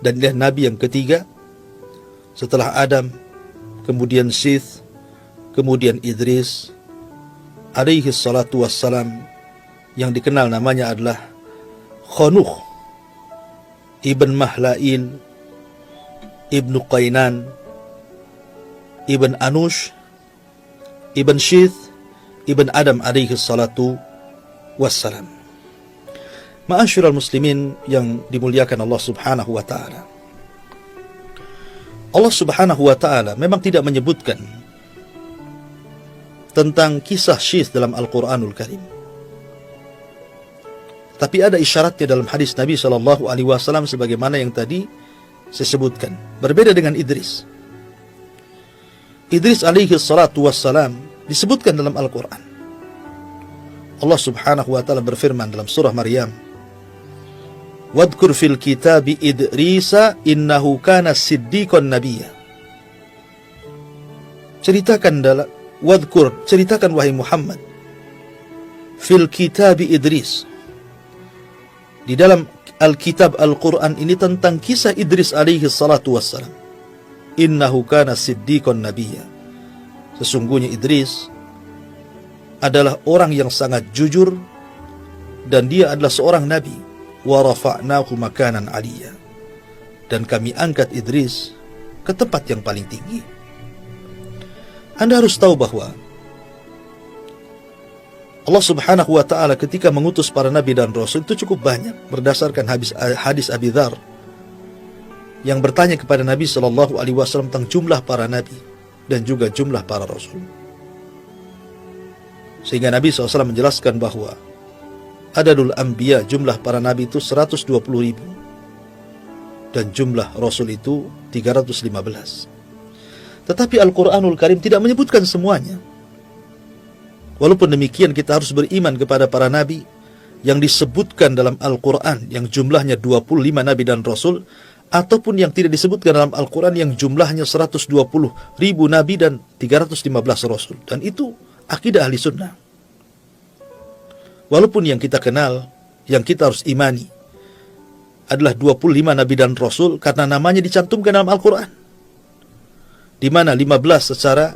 dan dia nabi yang ketiga setelah Adam, kemudian Syith, kemudian Idris alaihi salatu wassalam, yang dikenal namanya adalah Khanuh ibn Mahlail ibn Qainan ibn Anush ibn Syith ibn Adam alaihi salatu wassalam. Ma'asyiral muslimin yang dimuliakan Allah subhanahu wa ta'ala, Allah subhanahu wa ta'ala memang tidak menyebutkan tentang kisah Syith dalam Al-Quranul Karim, tapi ada isyaratnya dalam hadis Nabi SAW sebagaimana yang tadi saya sebutkan. Berbeda dengan Idris. Idris alaihi salatu wassalam disebutkan dalam Al-Quran. Allah subhanahu wa ta'ala berfirman dalam surah Maryam, "Wadhkur fil kitabi Idrisa innahu kana siddiqan nabiyya." Ceritakan wahai Muhammad, fil kitabi Idris, di dalam Alkitab Al-Quran ini tentang kisah Idris alaihi salatu wassalam. Innahu kana siddiqan nabiyya. Sesungguhnya Idris adalah orang yang sangat jujur dan dia adalah seorang nabi. Wa rafa'nahu makanan 'aliyya. Dan kami angkat Idris ke tempat yang paling tinggi. Anda harus tahu bahwa Allah subhanahu wa ta'ala ketika mengutus para nabi dan rasul itu cukup banyak, berdasarkan hadis Abi Dzar yang bertanya kepada Nabi SAW tentang jumlah para nabi dan juga jumlah para rasul. Sehingga Nabi SAW menjelaskan bahwa adadul anbiya, jumlah para nabi itu 120.000 dan jumlah rasul itu 315. Tetapi Al-Quranul Karim tidak menyebutkan semuanya. Walaupun demikian kita harus beriman kepada para nabi yang disebutkan dalam Al-Quran yang jumlahnya 25 nabi dan rasul, ataupun yang tidak disebutkan dalam Al-Quran yang jumlahnya 120.000 nabi dan 315 rasul. Dan itu akidah ahli sunnah. Walaupun yang kita kenal, yang kita harus imani adalah 25 nabi dan rasul karena namanya dicantumkan dalam Al-Quran, di mana 15 secara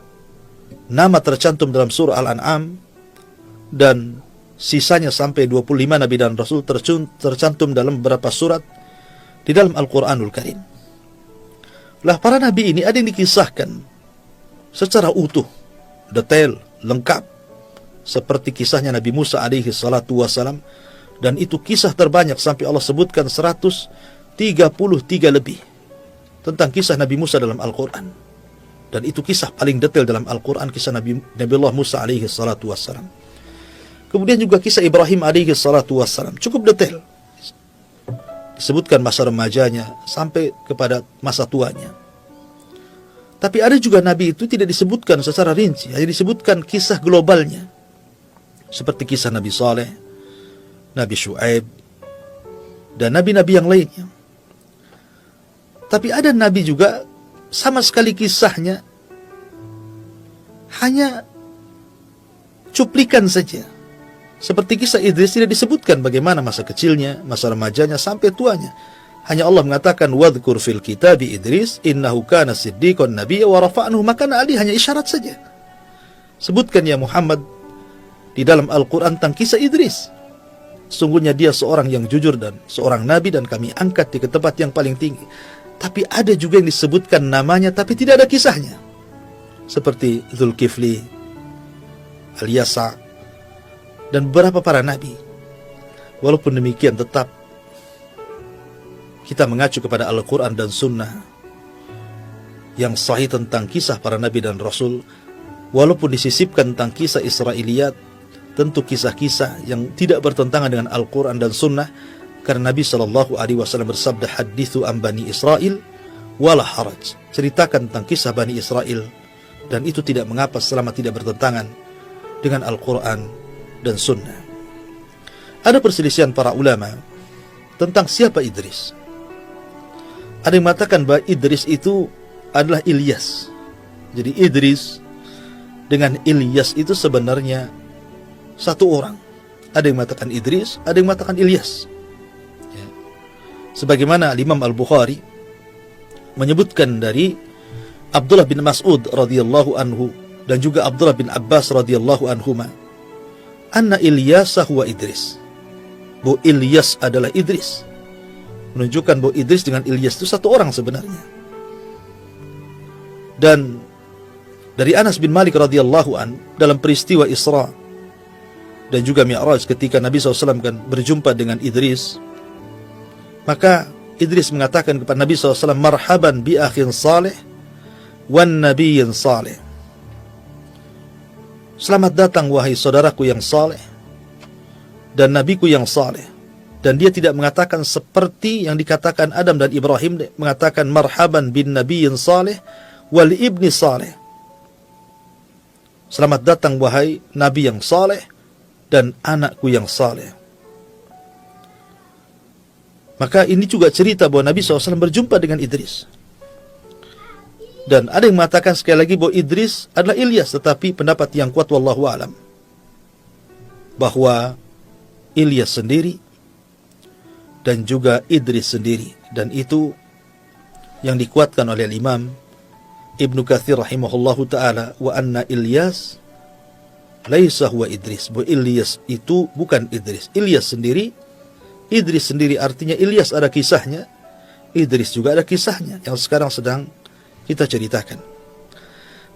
nama tercantum dalam surah Al-An'am dan sisanya sampai 25 nabi dan rasul tercantum dalam beberapa surat di dalam Al-Quranul Karim. Lah para nabi ini ada yang dikisahkan secara utuh, detail, lengkap, seperti kisahnya Nabi Musa alaihi salatu wassalam, dan itu kisah terbanyak sampai Allah sebutkan 133 lebih tentang kisah Nabi Musa dalam Al-Quran. Dan itu kisah paling detail dalam Al-Quran, kisah Nabiullah Musa alaihi salatu wassalam. Kemudian juga kisah Ibrahim alaihi salatu wassalam, cukup detail, disebutkan masa remajanya sampai kepada masa tuanya. Tapi ada juga nabi itu tidak disebutkan secara rinci, hanya disebutkan kisah globalnya, seperti kisah Nabi Saleh, Nabi Syuaib, dan nabi-nabi yang lainnya. Tapi ada nabi juga sama sekali kisahnya hanya cuplikan saja. Seperti kisah Idris tidak disebutkan bagaimana masa kecilnya, masa remajanya, sampai tuanya. Hanya Allah mengatakan, "Wadhkur fil kitabi Idris, innahu kana siddiqan nabiyya wa rafa'nahu makanan 'aliyya." Hanya isyarat saja. Sebutkan ya Muhammad di dalam Al-Quran tentang kisah Idris. Sungguhnya dia seorang yang jujur dan seorang nabi dan kami angkat di tempat yang paling tinggi. Tapi ada juga yang disebutkan namanya tapi tidak ada kisahnya, seperti Dzulkifli, Al-Yasa, dan beberapa para nabi. Walaupun demikian tetap kita mengacu kepada Al-Quran dan Sunnah yang sahih tentang kisah para nabi dan rasul. Walaupun disisipkan tentang kisah Israiliyat, tentu kisah-kisah yang tidak bertentangan dengan Al-Quran dan Sunnah, karena Nabi SAW bersabda, "Hadithu an Bani Israel wala haraj." Ceritakan tentang kisah Bani Israel, dan itu tidak mengapa selama tidak bertentangan dengan Al-Quran dan Sunnah. Ada perselisihan para ulama tentang siapa Idris. Ada yang mengatakan bahwa Idris itu adalah Ilyas. Jadi Idris dengan Ilyas itu sebenarnya satu orang. Ada yang mengatakan Idris, ada yang mengatakan Ilyas. Sebagaimana Imam Al-Bukhari menyebutkan dari Abdullah bin Mas'ud radhiyallahu anhu dan juga Abdullah bin Abbas radhiyallahu anhuma, anna Ilyas huwa Idris, bahwa Ilyas adalah Idris, menunjukkan bahwa Idris dengan Ilyas itu satu orang sebenarnya. Dan dari Anas bin Malik radhiyallahu an dalam peristiwa Isra dan juga Mi'raj, ketika Nabi SAW kan berjumpa dengan Idris, maka Idris mengatakan kepada Nabi SAW, marhaban bi akhin salih wan nabiyyin salih, selamat datang wahai saudaraku yang saleh dan nabiku yang saleh. Dan dia tidak mengatakan seperti yang dikatakan Adam dan Ibrahim, mengatakan marhaban bin nabiyyin salih wal ibni salih, selamat datang wahai nabi yang saleh dan anakku yang saleh. Maka ini juga cerita bahwa Nabi SAW berjumpa dengan Idris. Dan ada yang mengatakan sekali lagi bahwa Idris adalah Ilyas, tetapi pendapat yang kuat wallahu alam bahwa Ilyas sendiri dan juga Idris sendiri. Dan itu yang dikuatkan oleh Imam Ibnu Katsir rahimahullahu ta'ala, wa anna Ilyas laisa huwa Idris, bahwa Ilyas itu bukan Idris. Ilyas sendiri, Idris sendiri, artinya Ilyas ada kisahnya, Idris juga ada kisahnya yang sekarang sedang kita ceritakan.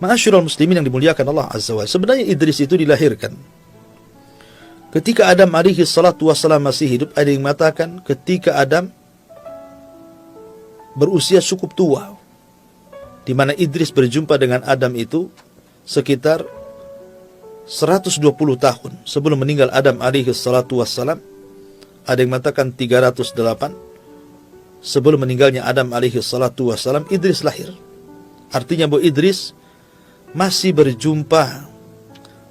Ma'asyiral muslimin yang dimuliakan Allah Azza wa Jalla, sebenarnya Idris itu dilahirkan ketika Adam alaihi salatu wassalam masih hidup. Ada yang mengatakan ketika Adam berusia cukup tua, di mana Idris berjumpa dengan Adam itu sekitar 120 tahun sebelum meninggal Adam alaihi salatu wassalam. Ada yang mengatakan 308 sebelum meninggalnya Adam alaihi salatu wassalam, Idris lahir. Artinya bahwa Idris masih berjumpa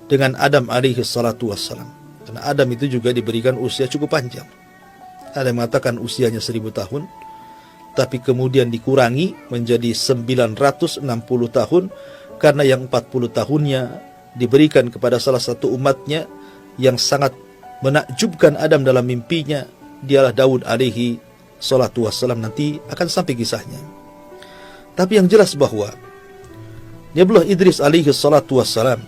dengan Adam alaihi salatu wassalam. Karena Adam itu juga diberikan usia cukup panjang. Ada yang mengatakan usianya 1000 tahun, tapi kemudian dikurangi menjadi 960 tahun, karena yang 40 tahunnya diberikan kepada salah satu umatnya yang sangat menakjubkan Adam dalam mimpinya, dialah Daud alaihi salatu wassalam. Nanti akan sampai kisahnya. Tapi yang jelas bahwa Nabiullah Idris alaihi salatu wassalam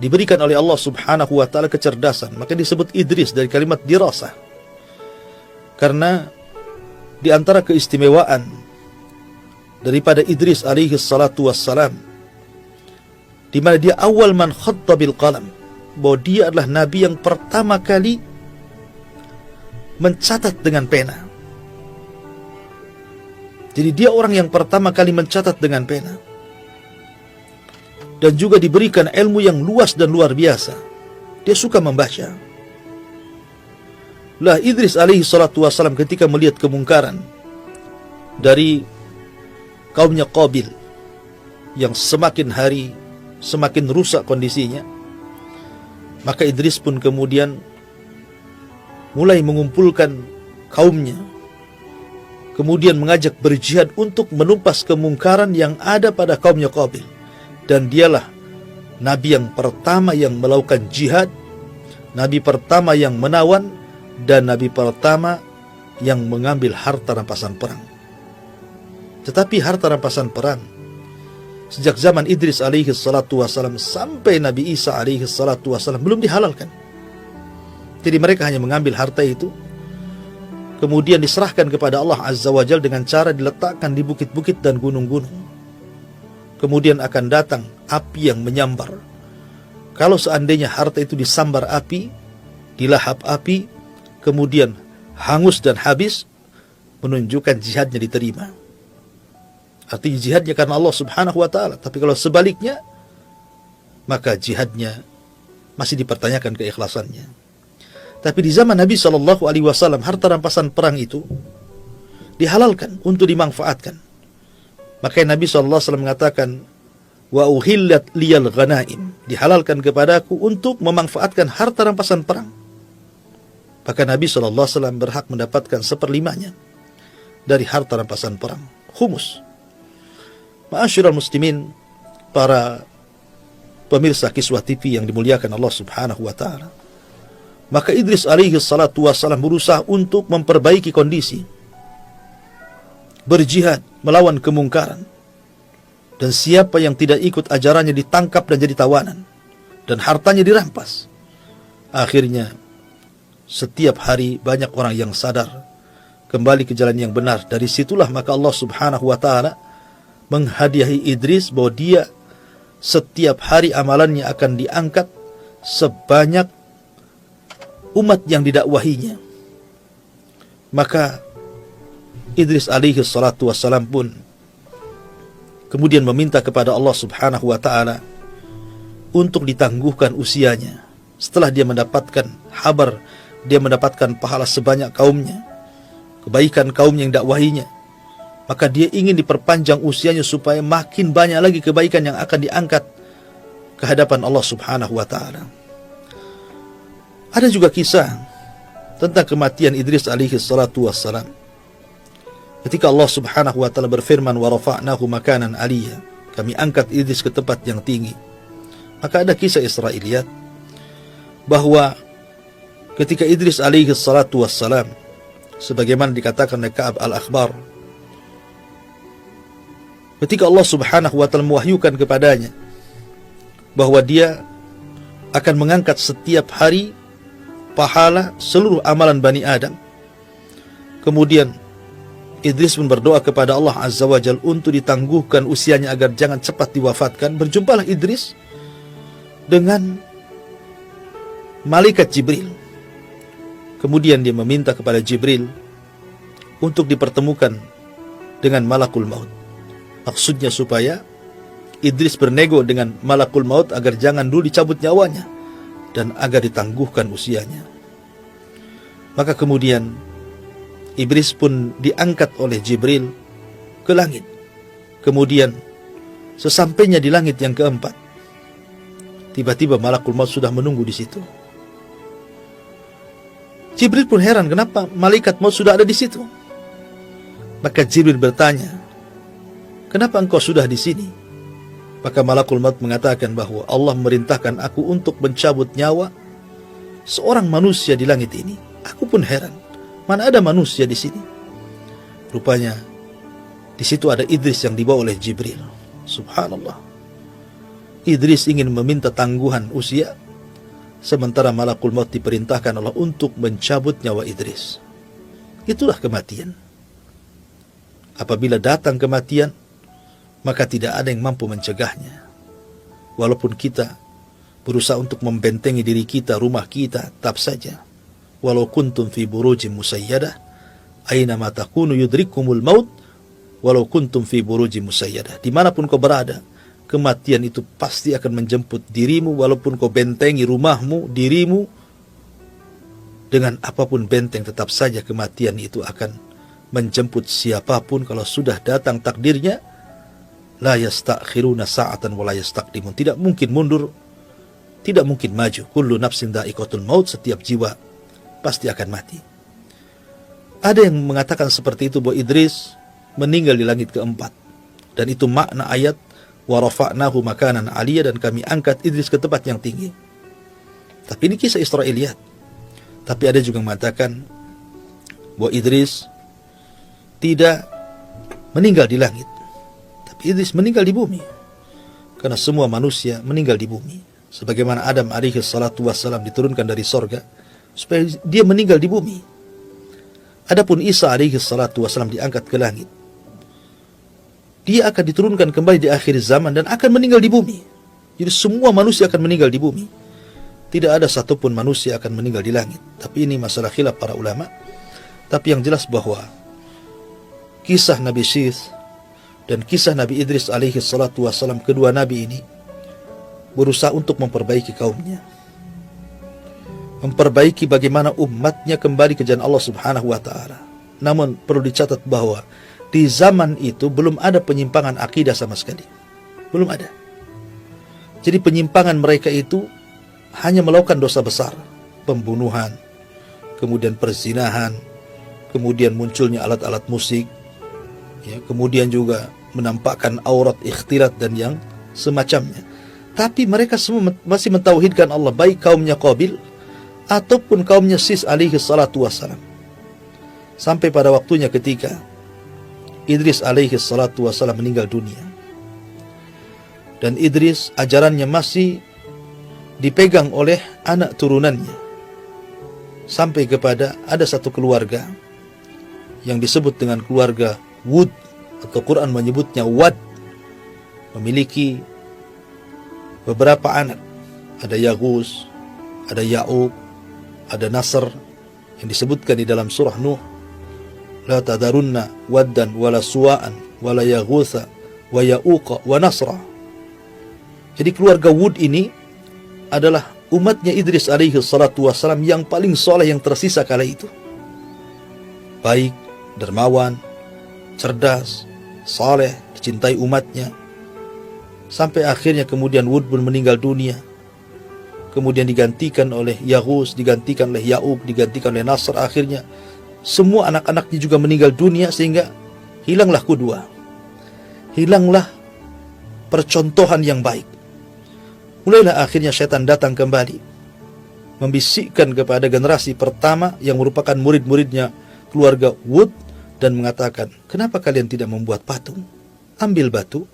diberikan oleh Allah subhanahu wa ta'ala kecerdasan. Maka disebut Idris dari kalimat dirasah, karena di antara keistimewaan daripada Idris alaihi salatu wassalam, di mana dia awal man khatta bil qalam, bahwa dia adalah nabi yang pertama kali mencatat dengan pena. Jadi dia orang yang pertama kali mencatat dengan pena, dan juga diberikan ilmu yang luas dan luar biasa. Dia suka membaca. Lah Idris alaihi salatu wassalam ketika melihat kemungkaran dari kaumnya Qabil yang semakin hari semakin rusak kondisinya, maka Idris pun kemudian mulai mengumpulkan kaumnya, kemudian mengajak berjihad untuk menumpas kemungkaran yang ada pada kaumnya Qabil. Dan dialah nabi yang pertama yang melakukan jihad, nabi pertama yang menawan, dan nabi pertama yang mengambil harta rampasan perang. Tetapi harta rampasan perang sejak zaman Idris alaihi salatu wassalam sampai Nabi Isa alaihi salatu wassalam belum dihalalkan. Jadi mereka hanya mengambil harta itu, kemudian diserahkan kepada Allah Azza wa Jalla dengan cara diletakkan di bukit-bukit dan gunung-gunung. Kemudian akan datang api yang menyambar. Kalau seandainya harta itu disambar api, dilahap api, kemudian hangus dan habis, menunjukkan jihadnya diterima. Artinya jihadnya karena Allah subhanahu wa ta'ala. Tapi kalau sebaliknya, maka jihadnya masih dipertanyakan keikhlasannya. Tapi di zaman Nabi SAW, harta rampasan perang itu dihalalkan untuk dimanfaatkan. Makanya Nabi SAW mengatakan, wa uhillat liyal ghanaim, dihalalkan kepadaku untuk memanfaatkan harta rampasan perang. Maka Nabi SAW berhak mendapatkan 1/5 dari harta rampasan perang, khumus. Ma'asyiral muslimin, para pemirsa Kiswah TV yang dimuliakan Allah subhanahu wa ta'ala, maka Idris alaihi salatu wassalam berusaha untuk memperbaiki kondisi. berjihad melawan kemungkaran. Dan siapa yang tidak ikut ajarannya ditangkap dan jadi tawanan, dan hartanya dirampas. Akhirnya setiap hari banyak orang yang sadar kembali ke jalan yang benar. Dari situlah maka Allah subhanahu wa ta'ala menghadiahi Idris bahwa dia setiap hari amalannya akan diangkat sebanyak umat yang didakwahinya. Maka Idris alaihi salatu wassalam pun kemudian meminta kepada Allah subhanahu wa ta'ala untuk ditangguhkan usianya. Setelah dia mendapatkan kabar, dia mendapatkan pahala sebanyak kaumnya, kebaikan kaum yang dakwahinya, maka dia ingin diperpanjang usianya supaya makin banyak lagi kebaikan yang akan diangkat ke hadapan Allah subhanahu wa ta'ala. Ada juga kisah tentang kematian Idris alaihi salatu wassalam. Ketika Allah subhanahu wa ta'ala berfirman, wa rafa'nahu makanan aliyya, kami angkat Idris ke tempat yang tinggi. Maka ada kisah Israiliyat bahwa ketika Idris alaihi salatu wassalam, sebagaimana dikatakan oleh Ka'ab al-Akhbar, ketika Allah subhanahu wa ta'ala mewahyukan kepadanya bahwa dia akan mengangkat setiap hari pahala seluruh amalan Bani Adam, kemudian Idris pun berdoa kepada Allah Azza wa Jal untuk ditangguhkan usianya agar jangan cepat diwafatkan. Berjumpalah Idris dengan malaikat Jibril. Kemudian dia meminta kepada Jibril untuk dipertemukan dengan malakul maut. Maksudnya supaya Idris bernego dengan malakul maut agar jangan dulu dicabut nyawanya dan agar ditangguhkan usianya. Maka kemudian Iblis pun diangkat oleh Jibril ke langit. Kemudian sesampainya di langit yang keempat, tiba-tiba malakul maut sudah menunggu di situ. Jibril pun heran, kenapa malaikat maut sudah ada di situ? Maka Jibril bertanya, kenapa engkau sudah di sini? Maka malakul maut mengatakan bahwa Allah memerintahkan aku untuk mencabut nyawa seorang manusia di langit ini. Aku pun heran, mana ada manusia di sini? Rupanya di situ ada Idris yang dibawa oleh Jibril. Subhanallah. Idris ingin meminta tangguhan usia, sementara malakul maut diperintahkan Allah untuk mencabut nyawa Idris. Itulah kematian. Apabila datang kematian, maka tidak ada yang mampu mencegahnya. Walaupun kita berusaha untuk membentengi diri kita, rumah kita, tetap saja. Walau kuntum fi burujin musayyadah, aina ma takunu yudrikumul maut, walau kuntum fi burujin musayyadah. Dimanapun kau berada, kematian itu pasti akan menjemput dirimu, walaupun kau bentengi rumahmu, dirimu dengan apapun benteng, tetap saja kematian itu akan menjemput siapapun. Kalau sudah datang takdirnya, la yastakhiruna sa'atan wa la yastaqdimun. Tidak mungkin mundur, tidak mungkin maju. Kullu nafsin dha'iqatul maut, setiap jiwa pasti akan mati. Ada yang mengatakan seperti itu, bahwa Idris meninggal di langit keempat, dan itu makna ayat wa rafa'nahu makanan aliyya, dan kami angkat Idris ke tempat yang tinggi. Tapi ini kisah Israiliyat. Tapi ada juga yang mengatakan bahwa Idris tidak meninggal di langit, tapi Idris meninggal di bumi. Karena semua manusia meninggal di bumi. Sebagaimana Adam alaihi salatu wassalam diturunkan dari sorga supaya dia meninggal di bumi. Adapun Isa alaihi salatu wassalam diangkat ke langit, dia akan diturunkan kembali di akhir zaman dan akan meninggal di bumi. Jadi semua manusia akan meninggal di bumi. Tidak ada satupun manusia akan meninggal di langit. Tapi ini masalah khilaf para ulama. Tapi yang jelas bahwa kisah Nabi Syith dan kisah Nabi Idris alaihi salatu wassalam, kedua nabi ini berusaha untuk memperbaiki kaumnya, memperbaiki bagaimana umatnya kembali ke jalan Allah subhanahu wa ta'ala. Namun perlu dicatat bahwa di zaman itu belum ada penyimpangan akidah sama sekali. Belum ada. Jadi penyimpangan mereka itu hanya melakukan dosa besar, pembunuhan, kemudian perzinahan, kemudian munculnya alat-alat musik, ya, kemudian juga menampakkan aurat, ikhtilat dan yang semacamnya. Tapi mereka semua masih mentauhidkan Allah, baik kaumnya Qabil ataupun kaumnya Sis alaihi salatu wassalam. Sampai pada waktunya ketika Idris alaihi salatu wassalam meninggal dunia. Dan Idris ajarannya masih dipegang oleh anak turunannya. Sampai kepada ada satu keluarga yang disebut dengan keluarga Wud, atau Quran menyebutnya Wad, memiliki beberapa anak. Ada Yaghus, ada Ya'uq, ada Nasr, yang disebutkan di dalam surah Nuh, la tadarunna waddan wala suwa'an wala yaghutha wa ya'uqa wa nasra. Jadi keluarga Wud ini adalah umatnya Idris alaihi salatu wassalam yang paling soleh yang tersisa kala itu. Baik, dermawan, cerdas, saleh, dicintai umatnya. Sampai akhirnya kemudian Wud pun meninggal dunia. Kemudian digantikan oleh Yaghus, digantikan oleh Ya'uq, digantikan oleh Nasr. Akhirnya semua anak-anaknya juga meninggal dunia, sehingga hilanglah qudwah, hilanglah percontohan yang baik. Mulailah akhirnya syaitan datang kembali, membisikkan kepada generasi pertama yang merupakan murid-muridnya keluarga Wud, dan mengatakan, kenapa kalian tidak membuat patung? Ambil batu,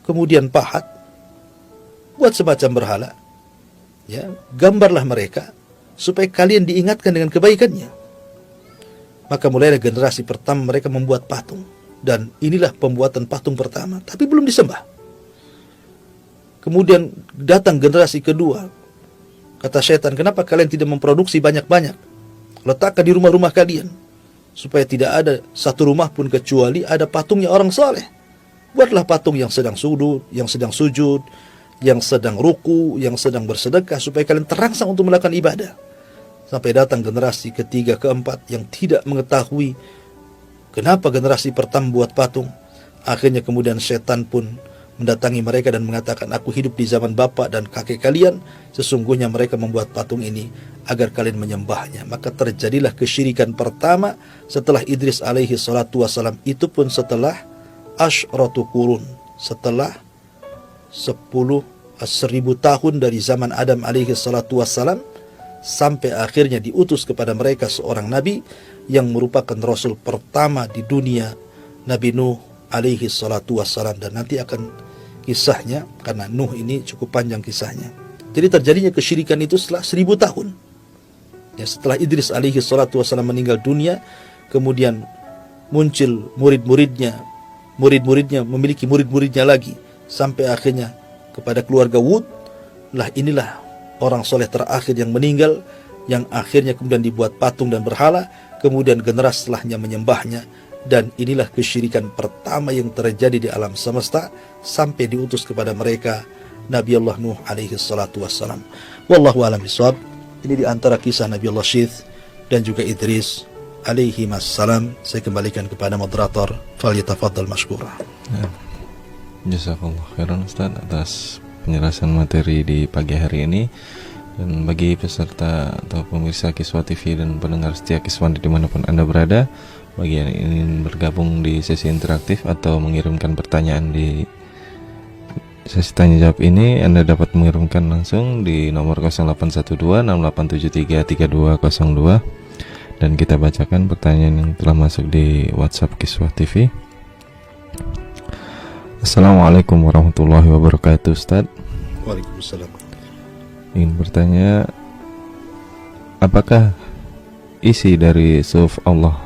kemudian pahat, buat semacam berhala, ya, gambarlah mereka supaya kalian diingatkan dengan kebaikannya. Maka mulailah generasi pertama mereka membuat patung, dan inilah pembuatan patung pertama, tapi belum disembah. Kemudian datang generasi kedua. Kata syaitan, kenapa kalian tidak memproduksi banyak-banyak? Letakkan di rumah-rumah kalian, supaya tidak ada satu rumah pun kecuali ada patungnya orang saleh. Buatlah patung yang sedang sujud, yang sedang ruku, yang sedang bersedekah, supaya kalian terangsang untuk melakukan ibadah. Sampai datang generasi ketiga, keempat yang tidak mengetahui kenapa generasi pertama buat patung. Akhirnya kemudian setan pun mendatangi mereka dan mengatakan, aku hidup di zaman bapak dan kakek kalian, sesungguhnya mereka membuat patung ini agar kalian menyembahnya. Maka terjadilah kesyirikan pertama setelah Idris alaihi salatu wassalam, itu pun setelah asyratu qurun, setelah 1000 tahun dari zaman Adam alaihi salatu wassalam, sampai akhirnya diutus kepada mereka seorang nabi yang merupakan rasul pertama di dunia, Nabi Nuh alaihi salatu wassalam. Dan nanti akan kisahnya, karena Nuh ini cukup panjang kisahnya. Jadi terjadinya kesyirikan itu setelah 1000 tahun. Ya, setelah Idris alaihi salatu wassalam meninggal dunia, kemudian muncul murid-muridnya memiliki murid-muridnya lagi, sampai akhirnya kepada keluarga Wud. Lah inilah orang soleh terakhir yang meninggal, yang akhirnya kemudian dibuat patung dan berhala, kemudian generasi setelahnya menyembahnya. Dan inilah kesyirikan pertama yang terjadi di alam semesta, sampai diutus kepada mereka Nabi Allah Nuh alaihi salatu wassalam. Wallahu a'lam bishawab. Ini di antara kisah Nabi Allah Syith dan juga Idris alaihi wassalam. Saya kembalikan kepada moderator, falyatafaddal mashkura. Jazakallah khairan Ustaz atas penjelasan materi di pagi hari ini. Dan bagi peserta atau pemirsa Kiswah TV dan pendengar setia Kiswah dimanapun Anda berada, bagi yang ingin bergabung di sesi interaktif atau mengirimkan pertanyaan di sesi tanya jawab ini, Anda dapat mengirimkan langsung di nomor 081268733202, dan kita bacakan pertanyaan yang telah masuk di WhatsApp Kiswah TV. Assalamualaikum warahmatullahi wabarakatuh, Ustaz. Waalaikumsalam. Ingin bertanya, apakah isi dari suhuf Allah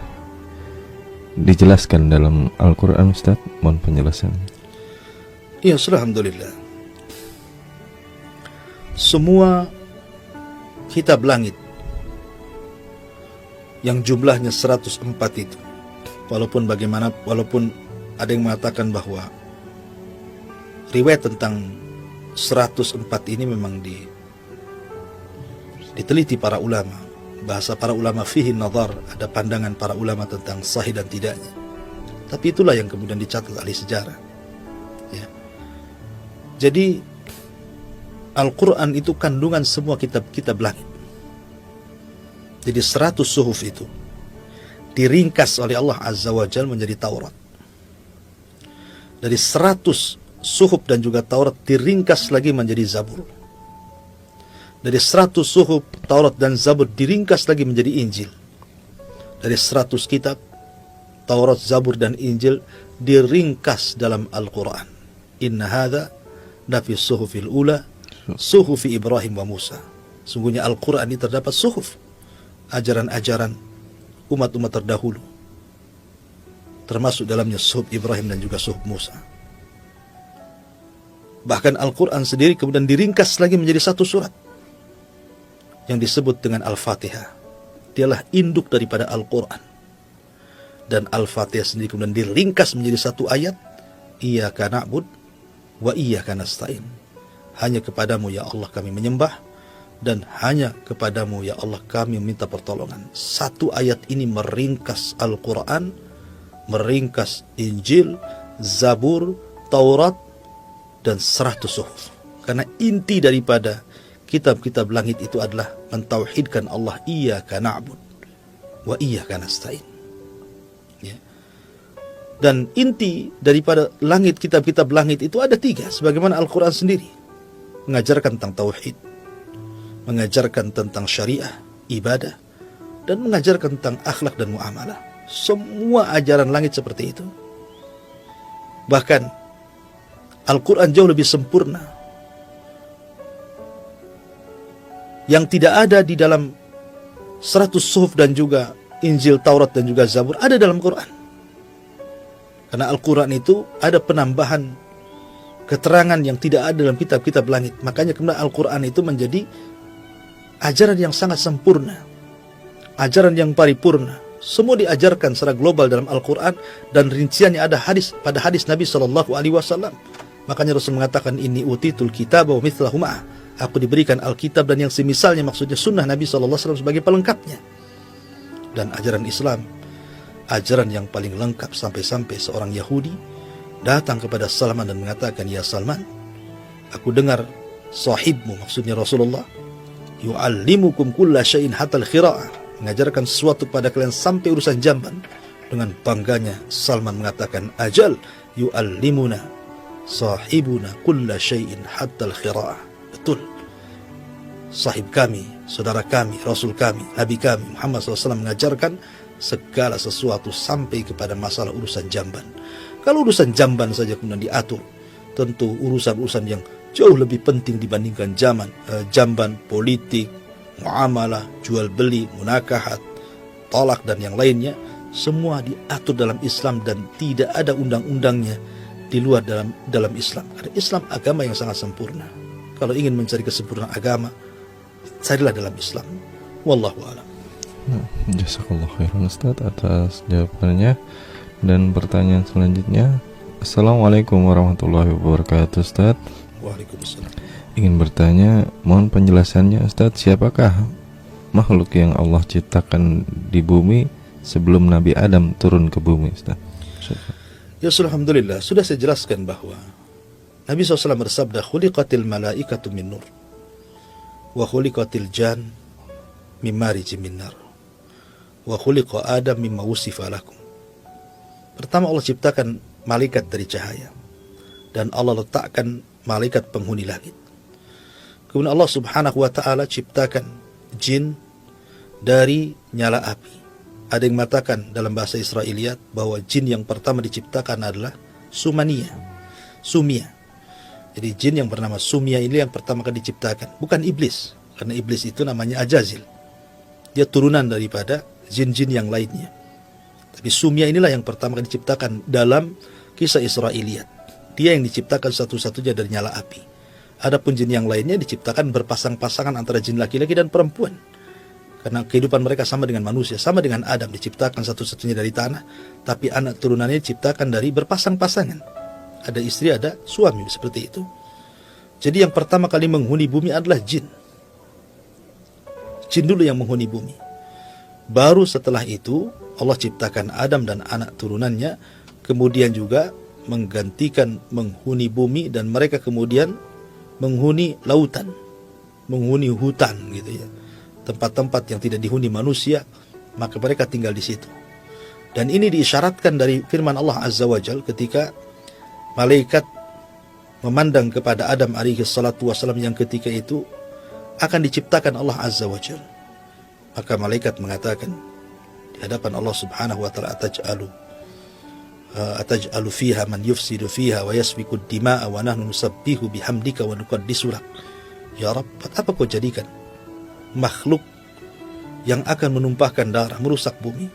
dijelaskan dalam Al-Quran, Ustaz? Mohon penjelasan. Ya, alhamdulillah. Semua kitab langit yang jumlahnya 104 itu, walaupun ada yang mengatakan bahwa riwayat tentang 104 ini memang diteliti para ulama. Bahasa para ulama fihi nazar, ada pandangan para ulama tentang sahih dan tidaknya. Tapi itulah yang kemudian dicatat ahli sejarah. Ya. Jadi Al-Quran itu kandungan semua kitab-kitab langit. Jadi 100 suhuf itu diringkas oleh Allah Azza wa Jalla menjadi Taurat. Dari 100 suhuf dan juga Taurat diringkas lagi menjadi Zabur. Dari 100 suhuf Taurat dan Zabur diringkas lagi menjadi Injil. Dari 100 kitab Taurat, Zabur dan Injil diringkas dalam Al-Quran. Inna hadha nafi suhufil ula suhufi Ibrahim wa Musa. Sungguhnya Al-Quran ini terdapat suhuf, ajaran-ajaran umat-umat terdahulu, termasuk dalamnya suhuf Ibrahim dan juga suhuf Musa. Bahkan Al-Quran sendiri kemudian diringkas lagi menjadi satu surat yang disebut dengan Al-Fatihah. Dialah induk daripada Al-Quran. Dan Al-Fatihah sendiri kemudian diringkas menjadi satu ayat. Iyyaka na'bud wa iyyaka nasta'in. Hanya kepadamu ya Allah kami menyembah, dan hanya kepadamu ya Allah kami meminta pertolongan. Satu ayat ini meringkas Al-Quran, meringkas Injil, Zabur, Taurat, dan 100 suhuf. Karena inti daripada kitab-kitab langit itu adalah mentauhidkan Allah. Iyyaka na'bud wa iyyaka nasta'in. Ya. Dan inti daripada langit, kitab-kitab langit itu ada 3, sebagaimana Al-Quran sendiri. Mengajarkan tentang tauhid, mengajarkan tentang syariah, ibadah, dan mengajarkan tentang akhlak dan muamalah. Semua ajaran langit seperti itu. Bahkan Al-Quran jauh lebih sempurna. Yang tidak ada di dalam 100 suhuf dan juga Injil, Taurat dan juga Zabur ada dalam Quran. Karena Al-Quran itu ada penambahan keterangan yang tidak ada dalam kitab-kitab langit. Makanya kemudian Al-Quran itu menjadi ajaran yang sangat sempurna, ajaran yang paripurna. Semua diajarkan secara global dalam Al-Quran, dan rinciannya ada pada hadis Nabi SAW. Makanya Rasul mengatakan, Inni utitul kitab wa mithlahu ma'ah. Aku diberikan Alkitab dan yang semisalnya, maksudnya sunnah Nabi SAW sebagai pelengkapnya. Dan ajaran Islam, ajaran yang paling lengkap, sampai-sampai seorang Yahudi datang kepada Salman dan mengatakan, Ya Salman, aku dengar sahibmu, maksudnya Rasulullah, yu'allimukum kulla syai'in hatal khira'ah, mengajarkan sesuatu pada kalian sampai urusan jamban. Dengan bangganya Salman mengatakan, Ajal yu'allimuna sahibuna kulla syai'in hatal khira'ah. Betul, sahib kami, saudara kami, Rasul kami, Nabi kami Muhammad SAW mengajarkan segala sesuatu sampai kepada masalah urusan jamban. Kalau urusan jamban saja kemudian diatur, tentu urusan-urusan yang jauh lebih penting dibandingkan jamban, politik, muamalah, jual beli, munakahat, talak dan yang lainnya, semua diatur dalam Islam dan tidak ada undang-undangnya di luar dalam Islam. Karena Islam agama yang sangat sempurna. Kalau ingin mencari kesempurnaan agama, carilah dalam Islam. Wallahu a'lam. Jazakallah khairan Ustaz atas jawabannya. Dan pertanyaan selanjutnya, Assalamualaikum warahmatullahi wabarakatuh Ustaz. Waalaikumsalam. Ingin bertanya, mohon penjelasannya Ustaz, siapakah makhluk yang Allah ciptakan di bumi sebelum Nabi Adam turun ke bumi Ustaz? Ya, alhamdulillah, sudah saya jelaskan bahwa Nabi SAW bersabda, khuliqatil malaikatu min nur wa khuliqatil jan min marij min nar wa khuliqa Adam mimma wusifa lakum. Pertama, Allah ciptakan malaikat dari cahaya, dan Allah letakkan malaikat penghuni langit. Kemudian Allah Subhanahu wa ta'ala ciptakan jin dari nyala api. Ada yang mengatakan dalam bahasa Israiliyat bahwa jin yang pertama diciptakan adalah Sumia. Jadi jin yang bernama Sumia ini yang pertama kali diciptakan, bukan iblis, karena iblis itu namanya Ajazil. Dia turunan daripada jin-jin yang lainnya. Tapi Sumia inilah yang pertama kali diciptakan dalam kisah Israiliyat. Dia yang diciptakan satu-satunya dari nyala api. Adapun jin yang lainnya diciptakan berpasang-pasangan antara jin laki-laki dan perempuan. Karena kehidupan mereka sama dengan manusia, sama dengan Adam, diciptakan satu-satunya dari tanah, tapi anak turunannya diciptakan dari berpasang-pasangan. Ada istri, ada suami, seperti itu. Jadi yang pertama kali menghuni bumi adalah jin. Jin dulu yang menghuni bumi. Baru setelah itu Allah ciptakan Adam dan anak turunannya, kemudian juga menggantikan menghuni bumi, dan mereka kemudian menghuni lautan, menghuni hutan gitu ya. Tempat-tempat yang tidak dihuni manusia, maka mereka tinggal di situ. Dan ini diisyaratkan dari firman Allah Azza wa Jalla ketika malaikat memandang kepada Adam alaihi salatu wassalam yang ketika itu akan diciptakan Allah Azza wa Jalla. Maka malaikat mengatakan di hadapan Allah Subhanahu wa ta'ala, ataj'alu ataj'alu fiha man yufsidu fiha wa yasfiku dima'a wa nahnu nusabbihu bihamdika wa nuqaddisu lak. Ya Rabb, apa kau jadikan makhluk yang akan menumpahkan darah, merusak bumi?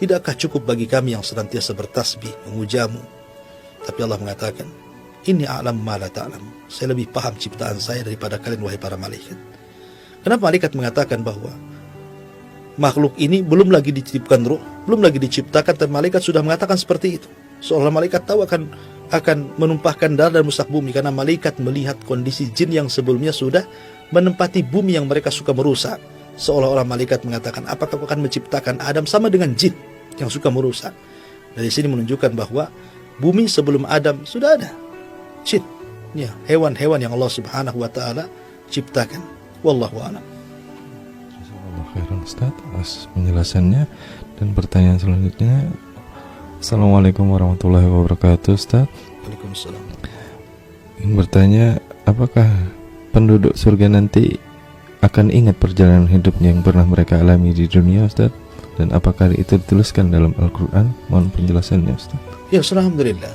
Tidakkah cukup bagi kami yang senantiasa bertasbih, memujamu? Tapi Allah mengatakan, inni a'lamu ma la ta'lamu. Saya lebih paham ciptaan saya daripada kalian, wahai para malaikat. Kenapa malaikat mengatakan bahwa makhluk ini belum lagi diciptakan ruh, belum lagi diciptakan, dan malaikat sudah mengatakan seperti itu. Seolah malaikat tahu akan menumpahkan darah dan merusak bumi, karena malaikat melihat kondisi jin yang sebelumnya sudah menempati bumi yang mereka suka merusak. Seolah-olah malaikat mengatakan, apakah kau akan menciptakan Adam sama dengan jin yang suka merusak? Dari sini menunjukkan bahwa bumi sebelum Adam sudah ada jin, ya, hewan-hewan yang Allah Subhanahu wa taala ciptakan. Wallahu a'lam. Jazakallahu khairan Ustaz atas penjelasannya. Dan pertanyaan selanjutnya, Assalamualaikum warahmatullahi wabarakatuh Ustaz. Waalaikumsalam. Ingin bertanya, apakah penduduk surga nanti akan ingat perjalanan hidupnya yang pernah mereka alami di dunia Ustaz? Dan apakah itu dituliskan dalam Al-Quran? Mohon penjelasannya Ustaz. Ya, alhamdulillah.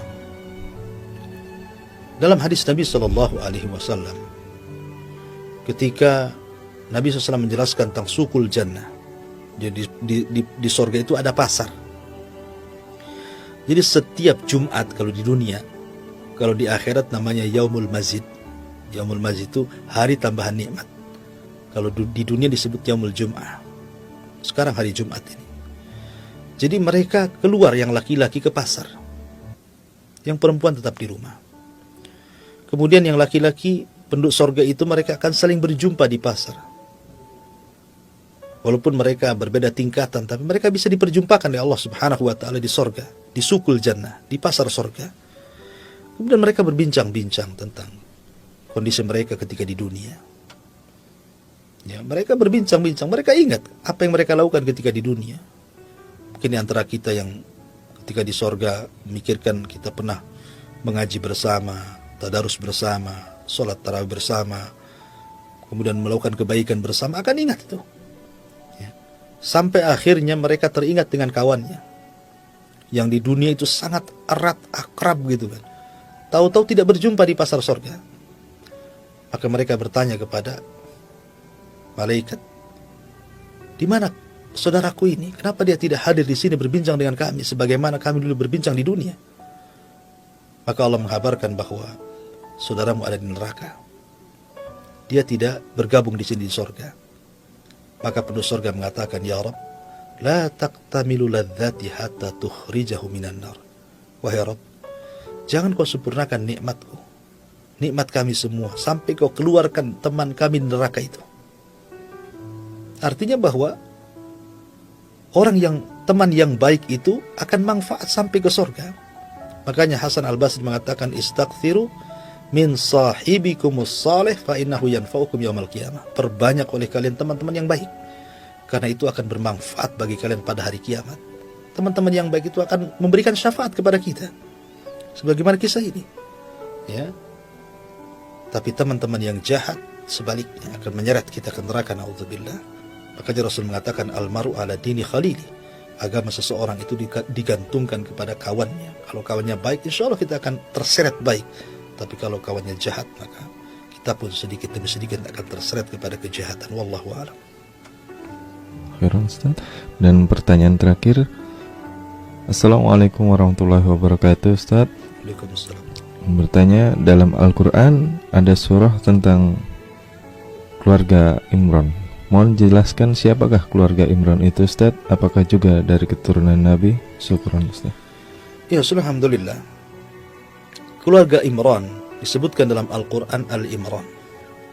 Dalam hadis Nabi SAW, ketika Nabi SAW menjelaskan tentang sukul jannah, jadi di sorga itu ada pasar. Jadi setiap Jumat kalau di dunia, kalau di akhirat namanya Yaumul Mazid. Yaumul Mazid itu hari tambahan nikmat. Kalau di dunia disebut Yaumul Jum'ah. Sekarang hari Jumat ini. Jadi mereka keluar, yang laki-laki ke pasar, yang perempuan tetap di rumah. Kemudian yang laki-laki penduduk sorga itu mereka akan saling berjumpa di pasar. Walaupun mereka berbeda tingkatan, tapi mereka bisa diperjumpakan oleh Allah Subhanahu wa taala di sorga, di sukul jannah, di pasar sorga. Kemudian mereka berbincang-bincang tentang kondisi mereka ketika di dunia. Ya, mereka berbincang-bincang, mereka ingat apa yang mereka lakukan ketika di dunia. Mungkin di antara kita yang ketika di sorga memikirkan kita pernah mengaji bersama, tadarus bersama, sholat tarawih bersama, kemudian melakukan kebaikan bersama, akan ingat itu. Ya. Sampai akhirnya mereka teringat dengan kawannya yang di dunia itu sangat erat, akrab gitu kan. Tahu-tahu tidak berjumpa di pasar sorga. Maka mereka bertanya kepada malaikat, di mana saudaraku ini? Kenapa dia tidak hadir di sini berbincang dengan kami sebagaimana kami dulu berbincang di dunia? Maka Allah mengabarkan bahwa saudaramu ada di neraka. Dia tidak bergabung di sini di sorga. Maka penduduk sorga mengatakan, ya Rabb, la taqtamilu ladzati hatta tukhrijahu minan nar. Wahai Rabb, jangan kau sempurnakan nikmatku, nikmat kami semua, sampai kau keluarkan teman kami di neraka itu. Artinya bahwa teman yang baik itu akan manfaat sampai ke surga. Makanya Hasan Al-Basri mengatakan, istaghfiru min sahibikumus salih fa innahu yanfa'ukum yaumal qiyamah. Perbanyak oleh kalian teman-teman yang baik, karena itu akan bermanfaat bagi kalian pada hari kiamat. Teman-teman yang baik itu akan memberikan syafaat kepada kita, sebagaimana kisah ini. Ya. Tapi teman-teman yang jahat sebaliknya akan menyeret kita ke neraka, naudzubillah. Makanya Rasul mengatakan, almaru ala dini khalili. Agama seseorang itu digantungkan kepada kawannya. Kalau kawannya baik, insya Allah kita akan terseret baik. Tapi kalau kawannya jahat, maka kita pun sedikit demi sedikit akan terseret kepada kejahatan. Wallahu a'lam. Khairan Ustaz. Dan pertanyaan terakhir, Assalamualaikum warahmatullahi wabarakatuh Ustaz. Waalaikumsalam. Bertanya, dalam Al-Quran ada surah tentang keluarga Imran. Mohon jelaskan siapakah keluarga Imran itu Ustaz? Apakah juga dari keturunan Nabi? Syukran Ustaz. Ya, alhamdulillah. Keluarga Imran disebutkan dalam Al-Quran Al-Imran.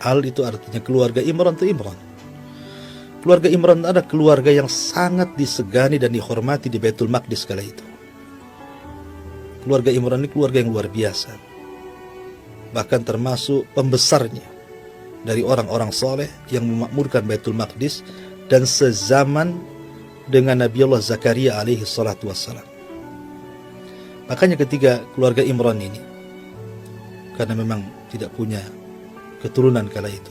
Al itu artinya keluarga, Imran itu Imran. Keluarga Imran ada keluarga yang sangat disegani dan dihormati di Baitul Maqdis kala itu. Keluarga Imran ini keluarga yang luar biasa. Bahkan termasuk pembesarnya dari orang-orang soleh yang memakmurkan Baitul Maqdis dan sezaman dengan Nabi Allah Zakaria alaihi salatu wassalam. Makanya ketika keluarga Imran ini, karena memang tidak punya keturunan kala itu,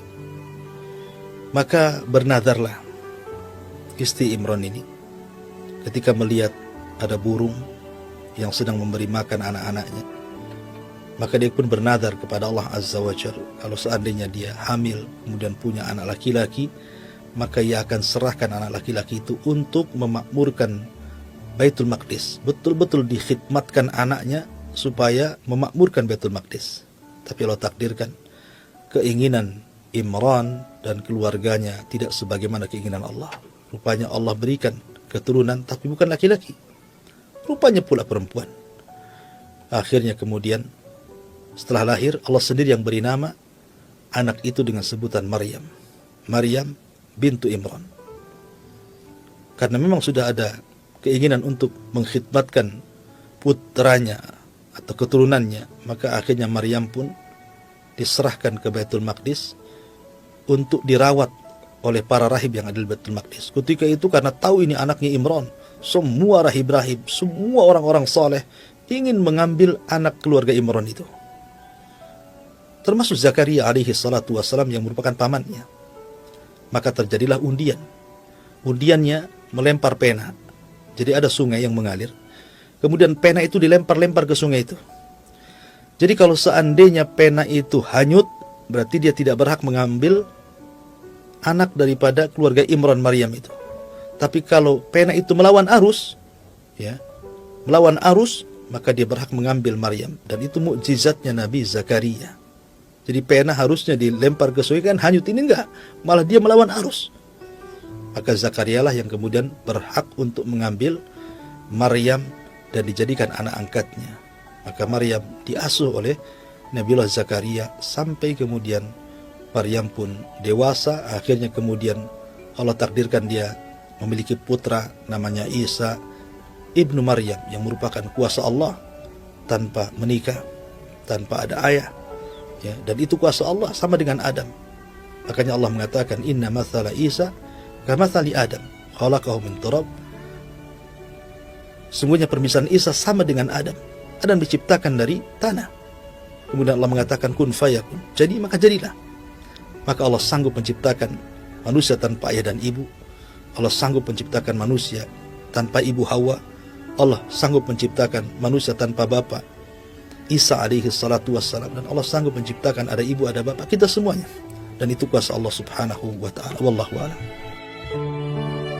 maka bernadarlah istri Imran ini ketika melihat ada burung yang sedang memberi makan anak-anaknya. Maka dia pun bernadar kepada Allah Azza wa Jalla, kalau seandainya dia hamil kemudian punya anak laki-laki, maka ia akan serahkan anak laki-laki itu untuk memakmurkan Baitul Maqdis. Betul-betul dikhidmatkan anaknya supaya memakmurkan Baitul Maqdis. Tapi Allah takdirkan keinginan Imran dan keluarganya tidak sebagaimana keinginan Allah. Rupanya Allah berikan keturunan tapi bukan laki-laki, rupanya pula perempuan. Akhirnya kemudian setelah lahir, Allah sendiri yang beri nama anak itu dengan sebutan Maryam. Maryam bintu Imran. Karena memang sudah ada keinginan untuk mengkhidmatkan putranya atau keturunannya, maka akhirnya Maryam pun diserahkan ke Baitul Maqdis untuk dirawat oleh para rahib yang ada di Baitul Maqdis. Ketika itu karena tahu ini anaknya Imran, semua rahib-rahib, semua orang-orang saleh ingin mengambil anak keluarga Imran itu. Termasuk Zakaria alaihi salatu wassalam yang merupakan pamannya. Maka terjadilah undian. Undiannya melempar pena. Jadi ada sungai yang mengalir. Kemudian pena itu dilempar-lempar ke sungai itu. Jadi kalau seandainya pena itu hanyut, berarti dia tidak berhak mengambil anak daripada keluarga Imran Maryam itu. Tapi kalau pena itu melawan arus, ya, melawan arus, maka dia berhak mengambil Maryam. Dan itu mukjizatnya Nabi Zakaria. Jadi pena harusnya dilempar ke sungai, kan hanyut, ini enggak, malah dia melawan arus. Maka Zakaria lah yang kemudian berhak untuk mengambil Maryam dan dijadikan anak angkatnya. Maka Maryam diasuh oleh Nabiullah Zakaria sampai kemudian Maryam pun dewasa. Akhirnya kemudian Allah takdirkan dia memiliki putra namanya Isa ibnu Maryam, yang merupakan kuasa Allah tanpa menikah, tanpa ada ayah. Ya, dan itu kuasa Allah sama dengan Adam. Makanya Allah mengatakan inna mathala Isa kamathali Adam khalaqahu min turab. Sungguhnya permisalan Isa sama dengan Adam. Adam diciptakan dari tanah. Kemudian Allah mengatakan kun fayakun, jadi maka jadilah. Maka Allah sanggup menciptakan manusia tanpa ayah dan ibu. Allah sanggup menciptakan manusia tanpa ibu Hawa. Allah sanggup menciptakan manusia tanpa bapa Isa alaihi salatu wassalam. Dan Allah sanggup menciptakan ada ibu ada bapak kita semuanya. Dan itu kuasa Allah subhanahu wa ta'ala. Wallahu a'lam.